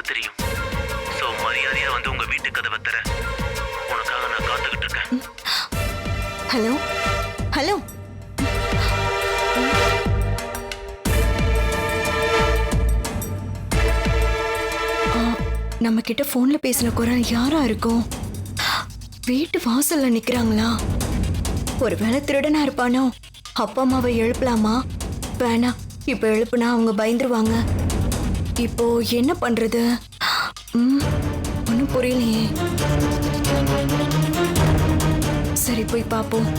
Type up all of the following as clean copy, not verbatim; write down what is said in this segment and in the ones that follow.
எனக்கு தெரியும். சோ மரியாதையா வந்து உங்க வீட்டு கதவை தர. உனக்காக நான் காத்துக்கிட்டு இருக்கேன். ஹலோ ஹலோ, நம்ம கிட்ட போன்ல பேசின குரல் யாரா இருக்கும்? வீட்டு வாசல்ல நிக்கிறாங்களா? ஒருவேளை திருடனா இருப்பானோ? அப்பா அம்மாவை எழுப்பலாமா? வேணா, இப்ப எழுப்புனா அவங்க பயந்துருவாங்க. இப்போ என்ன பண்றது? ஒன்னும் புரியலையே. சரி, போய் பாப்போம்.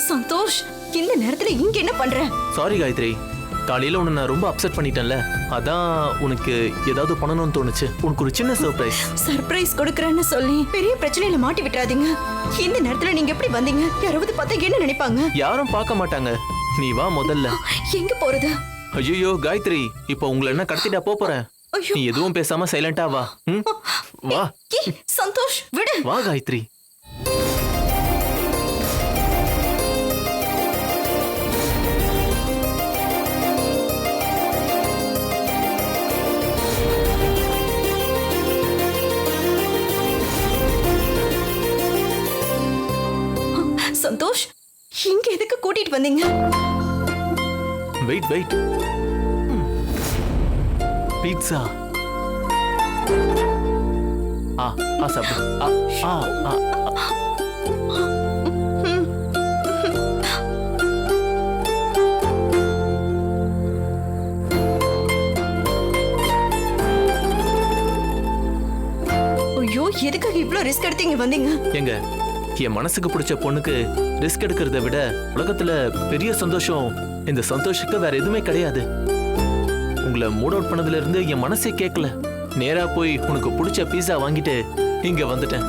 சந்தோஷ், இந்த நேரத்துல இங்க என்ன பண்ற? சாரி காயத்ரி, காலையில உன்னை நான் ரொம்ப அப்செட் பண்ணிட்டேன்ல, அதான் உனக்கு ஏதாவது பண்ணணும்னு தோணுச்சு. உனக்கு ஒரு சின்ன சர்ப்ரைஸ். சர்ப்ரைஸ் கொடுக்கறேன்னு சொல்லி பெரிய பிரச்சனையில மாட்டி விட்டுறாதீங்க. இந்த நேரத்துல நீங்க எப்படி வந்தீங்க? யாராவது பார்த்தா என்ன நினைப்பாங்க? யாரும் பார்க்க மாட்டாங்க. நீ வா முதல்ல. எங்க போறது? ஐயோ காயத்ரி, இப்போ உங்களை என்ன கடத்திட்டா போறேன். நீ எதுவும் பேசாம சைலண்டா வா. வா. சந்தோஷ், விடு. வா காயத்ரி. சந்தோஷ், இங்க எதுக்கு கூட்டிட்டு வந்தீங்க? Wait wait. பீட்சா. சாப்பிடு. ஐயோ, எதுக்காக இவ்ளோ ரிஸ்க் எடுத்து இங்க வந்தீங்க? எங்க என் மனசுக்கு பிடிச்ச பொண்ணுக்கு ரிஸ்க் எடுக்கிறத விட உலகத்துல பெரிய சந்தோஷம் இந்த சந்தோஷத்துக்கு வேற எதுவுமே கிடையாது. உங்களை மூட் அவுட் பண்ணதுல இருந்து என் மனசே கேட்கல. நேரா போய் உனக்கு பிடிச்ச பீஸா வாங்கிட்டு இங்க வந்துட்டேன்.